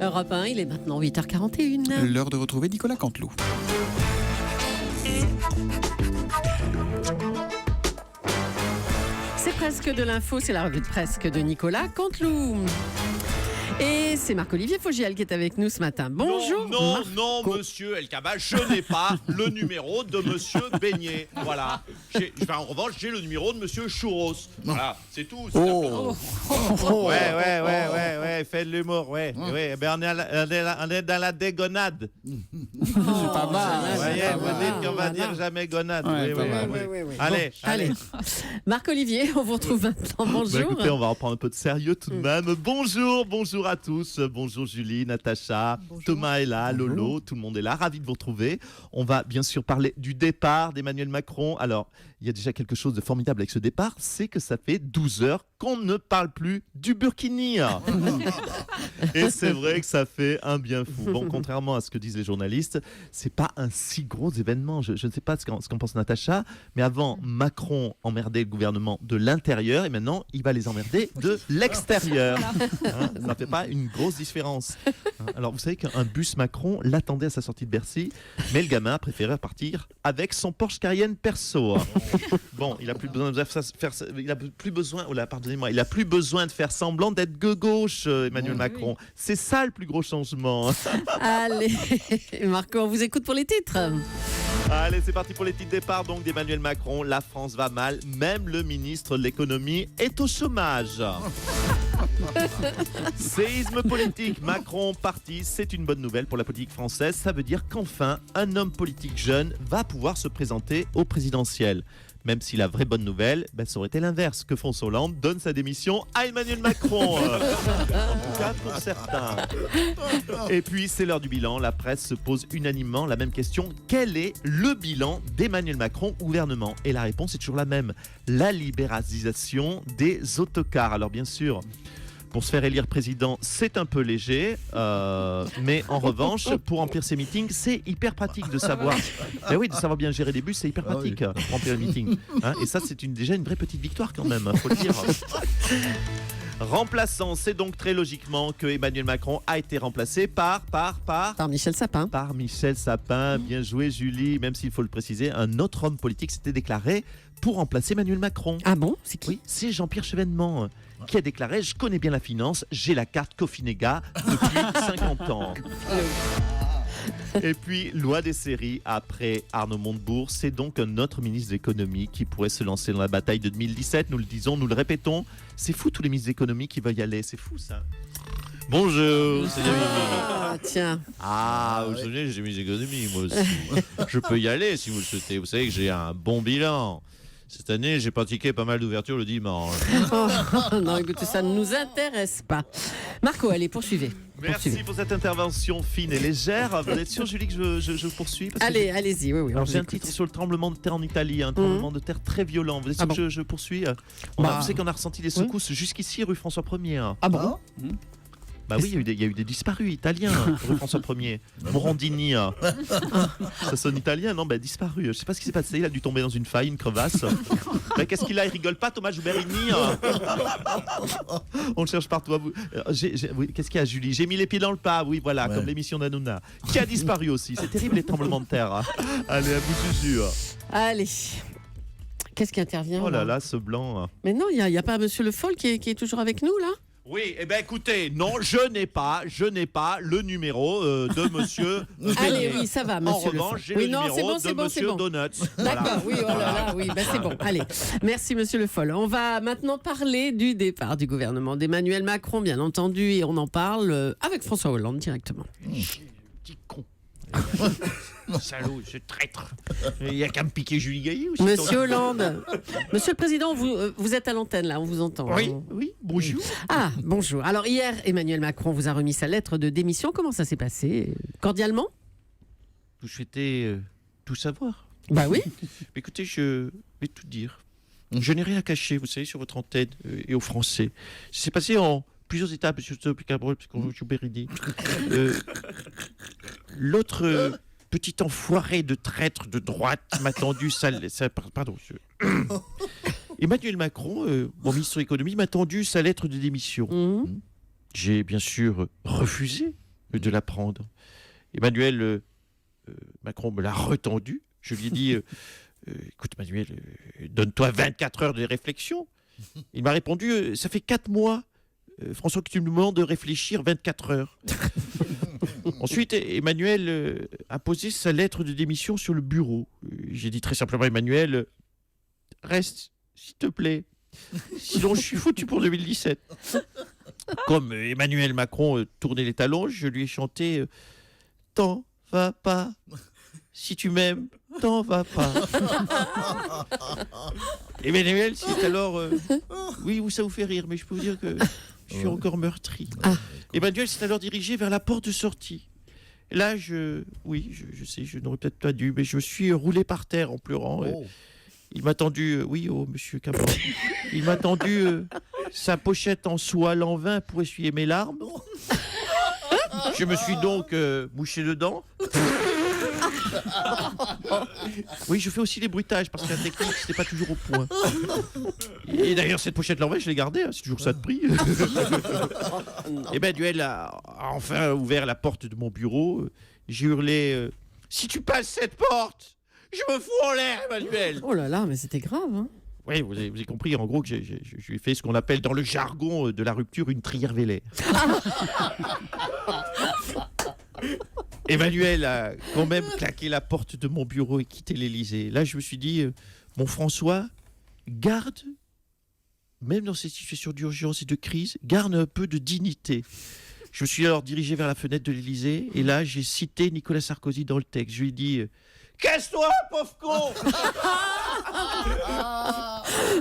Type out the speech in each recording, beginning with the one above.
Europe 1, il est maintenant 8h41. L'heure de retrouver Nicolas Canteloup. C'est presque de l'info, c'est la revue de presque de Nicolas Canteloup. Et c'est Marc-Olivier Fogiel qui est avec nous ce matin. Bonjour. Non, monsieur Elkabach, je n'ai pas le numéro de monsieur Beignet. Voilà. En revanche, j'ai le numéro de monsieur Chouros. Voilà, c'est tout. Ouais, fais de l'humour, ouais. Ben on est dans la dégonade. C'est pas mal. Vous voyez, vous dites qu'on va dire jamais gonade. Ouais, Allez. Marc-Olivier, on vous retrouve maintenant. Bonjour. Écoutez, on va reprendre un peu de sérieux tout de même. Bonjour à tous. Bonjour Julie, Natacha, Thomas est là, Lolo, tout le monde est là. Ravi de vous retrouver. On va bien sûr parler du départ d'Emmanuel Macron. Alors, il y a déjà quelque chose de formidable avec ce départ, c'est que ça fait 12 heures qu'on ne parle plus du Burkini. Et c'est vrai que ça fait un bien fou. Bon, contrairement à ce que disent les journalistes, c'est pas un si gros événement. Je ne sais pas ce qu'en pense Natacha, mais avant, Macron emmerdait le gouvernement de l'intérieur et maintenant, il va les emmerder de l'extérieur. Ça fait pas une grosse différence. Alors, vous savez qu'un bus Macron l'attendait à sa sortie de Bercy, mais le gamin a préféré repartir avec son Porsche Cayenne perso. Bon, il a plus besoin de il a plus besoin de faire semblant d'être gauche, Emmanuel Macron. Oui. C'est ça le plus gros changement. Allez, Marco, on vous écoute pour les titres. Allez, c'est parti pour les titres départ donc d'Emmanuel Macron. La France va mal, même le ministre de l'économie est au chômage. Séisme politique, Macron parti, c'est une bonne nouvelle pour la politique française. Ça veut dire qu'enfin, un homme politique jeune va pouvoir se présenter au présidentiel. Même si la vraie bonne nouvelle, ça aurait été l'inverse, que François Hollande donne sa démission à Emmanuel Macron. En tout cas, pour certains. Et puis, c'est l'heure du bilan. La presse se pose unanimement la même question. Quel est le bilan d'Emmanuel Macron au gouvernement? Et la réponse est toujours la même. La libéralisation des autocars. Alors, bien sûr, pour se faire élire président, c'est un peu léger, mais en revanche, pour remplir ses meetings, c'est hyper pratique de savoir. De savoir bien gérer des bus, c'est hyper pratique pour remplir les meetings. Et ça, c'est déjà une vraie petite victoire quand même, faut le dire. Remplaçant, c'est donc très logiquement que Emmanuel Macron a été remplacé par Michel Sapin. Par Michel Sapin. Bien joué, Julie. Même s'il faut le préciser, un autre homme politique s'était déclaré pour remplacer Emmanuel Macron. Ah bon? C'est qui? Oui, c'est Jean-Pierre Chevènement qui a déclaré « Je connais bien la finance, j'ai la carte Cofinega depuis 50 ans ». Et puis, loi des séries, après Arnaud Montebourg, c'est donc un autre ministre de l'économie qui pourrait se lancer dans la bataille de 2017. Nous le disons, nous le répétons. C'est fou tous les ministres de l'économie qui veulent y aller, c'est fou ça. Bonjour, c'est David. Ah, tiens. Vous vous souvenez, j'ai mis l'économie, moi aussi. Je peux y aller si vous le souhaitez. Vous savez que j'ai un bon bilan. Cette année, j'ai pratiqué pas mal d'ouvertures le dimanche. Non, écoutez, ça ne nous intéresse pas. Marco, allez, poursuivez. Merci pour cette intervention fine et légère. Vous êtes sûr, Julie, que je poursuis? Allez-y, oui. Alors, j'ai un titre sur le tremblement de terre en Italie, un tremblement de terre très violent. Vous êtes sûr que je poursuis? Vous savez qu'on a ressenti des secousses jusqu'ici, rue François 1er. Ah bon? Oui, il y a eu des disparus italiens, rue François 1er. Morandini. Ça sonne italien, non? Disparu. Je sais pas ce qui s'est passé, il a dû tomber dans une faille, une crevasse. Qu'est-ce qu'il a? Il rigole pas, Thomas Jouberini? On le cherche partout. Qu'est-ce qu'il y a, Julie? J'ai mis les pieds dans le pas, oui, voilà, comme l'émission d'Hanouna. Qui a disparu aussi. C'est terrible, les tremblements de terre. Allez, à bout du jus. Allez. Qu'est-ce qui intervient? Oh là, ce blanc. Mais non, il n'y a pas Monsieur Le Foll qui est toujours avec nous, là? Oui, écoutez, non, je n'ai pas le numéro de monsieur. Allez, oui, ça va, monsieur. En revanche, j'ai le numéro de monsieur Donuts. D'accord, oui, oh là là, oui, c'est bon. Allez, merci, monsieur Le Foll. On va maintenant parler du départ du gouvernement d'Emmanuel Macron, bien entendu, et on en parle avec François Hollande directement. Petit con. Salaud, ce traître. Il n'y a qu'à me piquer Julie Gaillet aussi. Monsieur Hollande, monsieur le Président, vous êtes à l'antenne là, on vous entend. Oui, bonjour. Ah, bonjour. Alors hier, Emmanuel Macron vous a remis sa lettre de démission. Comment ça s'est passé? Cordialement? Vous souhaitez tout savoir? Bah oui. Écoutez, je vais tout dire. Je n'ai rien à cacher, vous savez, sur votre antenne et aux Français. C'est passé en plusieurs étapes, monsieur Cabrol, parce qu'on joue Bérini. L'autre petit enfoiré de traître de droite m'a tendu pardon, Emmanuel Macron, mon ministre de l'économie, m'a tendu sa lettre de démission. J'ai bien sûr refusé de la prendre. Emmanuel Macron me l'a retendu. Je lui ai dit écoute, Emmanuel, donne-toi 24 heures de réflexion. Il m'a répondu ça fait 4 mois, François, que tu me demandes de réfléchir 24 heures. Ensuite, Emmanuel a posé sa lettre de démission sur le bureau. J'ai dit très simplement, Emmanuel, reste, s'il te plaît. Sinon, je suis foutu pour 2017. Comme Emmanuel Macron tournait les talons, je lui ai chanté t'en vas pas. Si tu m'aimes, t'en vas pas. Emmanuel, c'est alors... oui, ça vous fait rire, mais je peux vous dire que je suis encore meurtri. Emmanuel s'est alors dirigé vers la porte de sortie. Là, je sais, je n'aurais peut-être pas dû, mais je me suis roulé par terre en pleurant. Il m'a tendu, monsieur Cabot, il m'a tendu sa pochette en soie Lanvin pour essuyer mes larmes. Je me suis donc mouché dedans. Oui, je fais aussi les bruitages parce que la technique, c'était pas toujours au point. Et d'ailleurs, cette pochette Lanvin, je l'ai gardée, c'est toujours ça de prix. Emmanuel a enfin ouvert la porte de mon bureau. J'ai hurlé si tu passes cette porte, je me fous en l'air, Emmanuel. Oh là là, mais c'était grave, hein. Oui, vous avez compris, en gros, que je lui ai fait ce qu'on appelle dans le jargon de la rupture une trière vélaire. Emmanuel a quand même claqué la porte de mon bureau et quitté l'Élysée. Là, je me suis dit, mon François, garde, même dans ces situations d'urgence et de crise, garde un peu de dignité. Je me suis alors dirigé vers la fenêtre de l'Élysée et là, j'ai cité Nicolas Sarkozy dans le texte. Je lui ai dit... Casse-toi, pauvre con.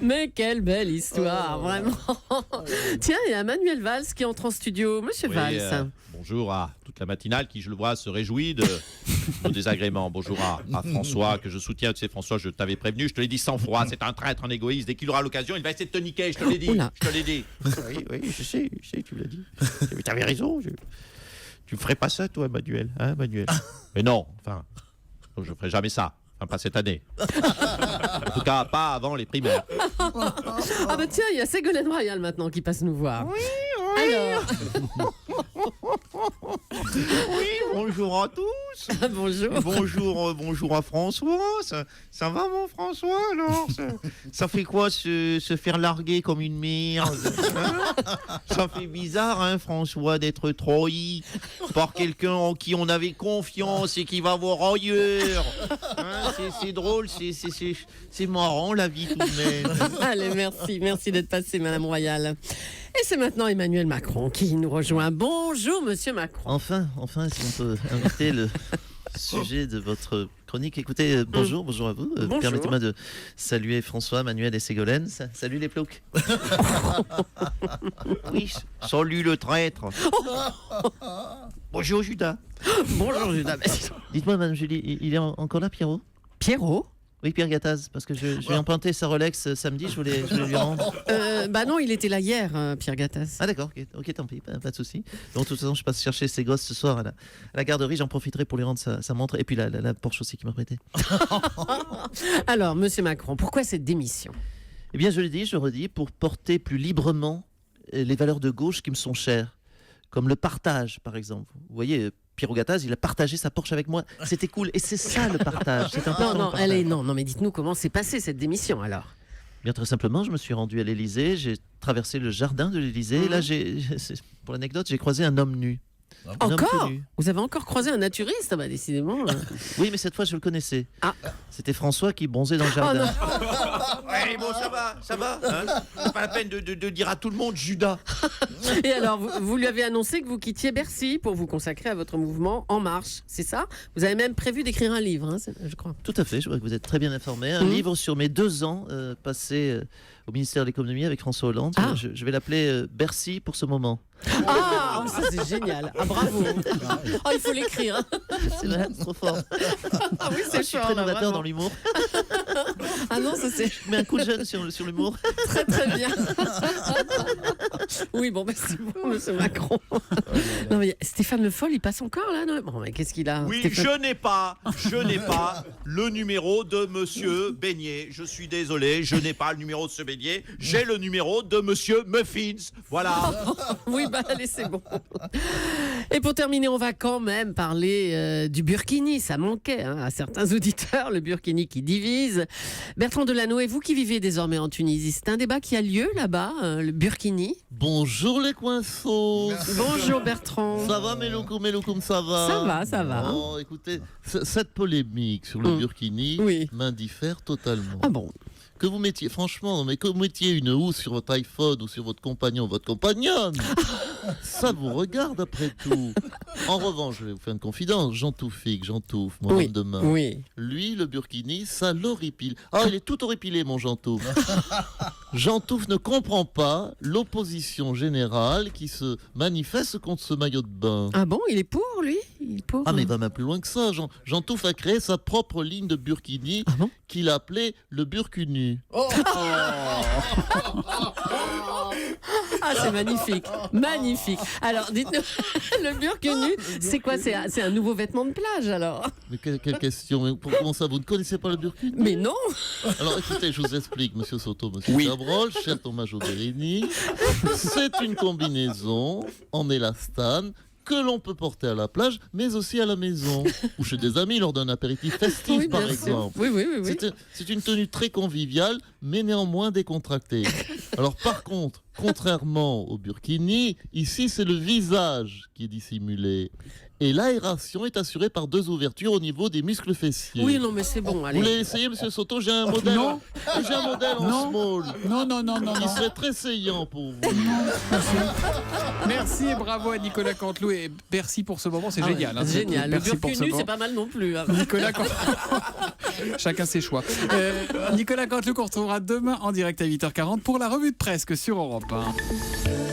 Mais quelle belle histoire, vraiment. Tiens, il y a Manuel Valls qui entre en studio. Monsieur Valls. Bonjour à toute la matinale qui, je le vois, se réjouit de nos désagréments. Bonjour à François, que je soutiens. Tu sais, François, je t'avais prévenu, je te l'ai dit sans froid. C'est un traître, un égoïste. Dès qu'il aura l'occasion, il va essayer de te niquer. Je te l'ai dit. Je te l'ai dit. Oui, je sais, tu l'as dit. Mais tu avais raison. Tu ne ferais pas ça, toi, Manuel. Hein, Manuel. Mais non, enfin... Donc je ne ferai jamais ça, enfin pas cette année. En tout cas, pas avant les primaires. Ah bah tiens, il y a Ségolène Royal maintenant qui passe nous voir. Oui. Alors. Oui, bonjour à tous. Bonjour. Bonjour à François. Ça va, mon François, alors ça fait quoi se faire larguer comme une merde, hein? Ça fait bizarre, hein, François, d'être trahi par quelqu'un en qui on avait confiance et qui va voir ailleurs. Hein, c'est drôle, c'est marrant, la vie, tout de même. Allez, merci d'être passé, Madame Royal. Et c'est maintenant Emmanuel Macron qui nous rejoint. Bonjour, Monsieur Macron. Enfin, est-ce qu'on peut inviter le sujet de votre chronique? Écoutez, bonjour à vous. Bonjour. Permettez-moi de saluer François, Manuel et Ségolène. Salut les ploucs. Oui, salut le traître. Bonjour Judas. Bonjour, Judas. Dites-moi, Madame Julie, il est encore là, Pierrot? Pierrot? Oui, Pierre Gattaz, parce que je vais emprunter sa Rolex samedi, je voulais lui rendre. Bah non, il était là hier, Pierre Gattaz. Ah d'accord, ok, tant pis, pas de souci. Donc de toute façon, je passe chercher ses gosses ce soir à la garderie, j'en profiterai pour lui rendre sa montre, et puis la Porsche aussi qu'il m'a prêtée. Alors, Monsieur Macron, pourquoi cette démission? Eh bien, je le dis, je le redis, pour porter plus librement les valeurs de gauche qui me sont chères, comme le partage, par exemple. Vous voyez, Pierrot Gattaz, il a partagé sa Porsche avec moi. C'était cool. Et c'est ça le partage. C'est important. Non, mais dites-nous comment s'est passée cette démission alors. Bien très simplement, je me suis rendu à l'Élysée, j'ai traversé le jardin de l'Élysée. Et là, pour l'anecdote, j'ai croisé un homme nu. Encore? Vous avez encore croisé un naturiste? Bah décidément. Oui, mais cette fois, je le connaissais. Ah. C'était François qui bronzait dans le jardin. Ouais, bon, ça va. Hein, c'est pas la peine de dire à tout le monde Judas. Et alors, vous lui avez annoncé que vous quittiez Bercy pour vous consacrer à votre mouvement En Marche, c'est ça? Vous avez même prévu d'écrire un livre, hein, je crois. Tout à fait, je vois que vous êtes très bien informé. Un livre sur mes 2 ans passés au ministère de l'économie avec François Hollande. Ah. Je vais l'appeler Bercy pour ce moment. Ah, ça c'est génial. Ah, bravo. Oh, il faut l'écrire. C'est vrai, c'est trop fort. Ah oui, c'est Je suis fort, très là, novateur vraiment. dans l'humour. Ah non, ça c'est... Je mets un coup beaucoup de jeunes sur l'humour. Très très bien. Oui, bon, merci beaucoup, monsieur Macron. Non, mais Stéphane Le Foll, il passe encore là, non? Bon, mais qu'est-ce qu'il a? Oui, Stéphane... je n'ai pas le numéro de monsieur Beignet. Je suis désolé, je n'ai pas le numéro de ce Beignet. J'ai le numéro de monsieur Muffins. Voilà. Oui, bah allez, c'est bon. Et pour terminer, on va quand même parler du Burkini. Ça manquait à certains auditeurs, le Burkini qui divise. Bertrand Delanoë, vous qui vivez désormais en Tunisie, c'est un débat qui a lieu là-bas, le Burkini. Bonjour les coinceaux. Bonjour Bertrand. Ça va, Meloukoum, ça va? Ça va. Bon, écoutez, cette polémique sur le Burkini m'indiffère totalement. Ah bon? Que vous mettiez, franchement, mais que vous mettiez une housse sur votre iPhone ou sur votre compagnon ou votre compagnonne, ça vous regarde après tout. En revanche, je vais vous faire une confidence, Jean Touffe, mon homme de main. Oui. Lui, le Burkini, ça l'horripile. Ah, il est tout horripilé, mon Jean Touffe. Jean Touffe ne comprend pas l'opposition générale qui se manifeste contre ce maillot de bain. Ah bon, il est pour, lui? Ah, mais il va même plus loin que ça. Jean Touffe a créé sa propre ligne de Burkini qu'il a appelée le Burkunu. Ah, c'est magnifique. Magnifique. Alors, dites-nous, le Burkini, c'est quoi? C'est un nouveau vêtement de plage, alors? Mais quelle question? Mais comment ça, vous ne connaissez pas le Burkini? Mais non. Alors, écoutez, je vous explique, monsieur Soto, monsieur Chabrol, cher Thomas Joderini. C'est une combinaison en élastane que l'on peut porter à la plage, mais aussi à la maison, ou chez des amis lors d'un apéritif festif, par exemple. Oui. C'est une tenue très conviviale, mais néanmoins décontractée. Alors par contre, contrairement au Burkini, ici c'est le visage qui est dissimulé. Et l'aération est assurée par 2 ouvertures au niveau des muscles fessiers. Oui, non, mais c'est bon, allez. Vous voulez essayer, monsieur Soto? J'ai un modèle. Non. J'ai un modèle en small. Non. Qui serait très saillant pour vous. Merci et bravo à Nicolas Canteloup et merci pour ce moment, c'est génial. C'est génial. Le Merci pour ce Burkini, moment. c'est pas mal non plus. Nicolas Chacun ses choix. Nicolas Canteloup qu'on retrouvera demain en direct à 8h40 pour la revue de presse sur Europe 1.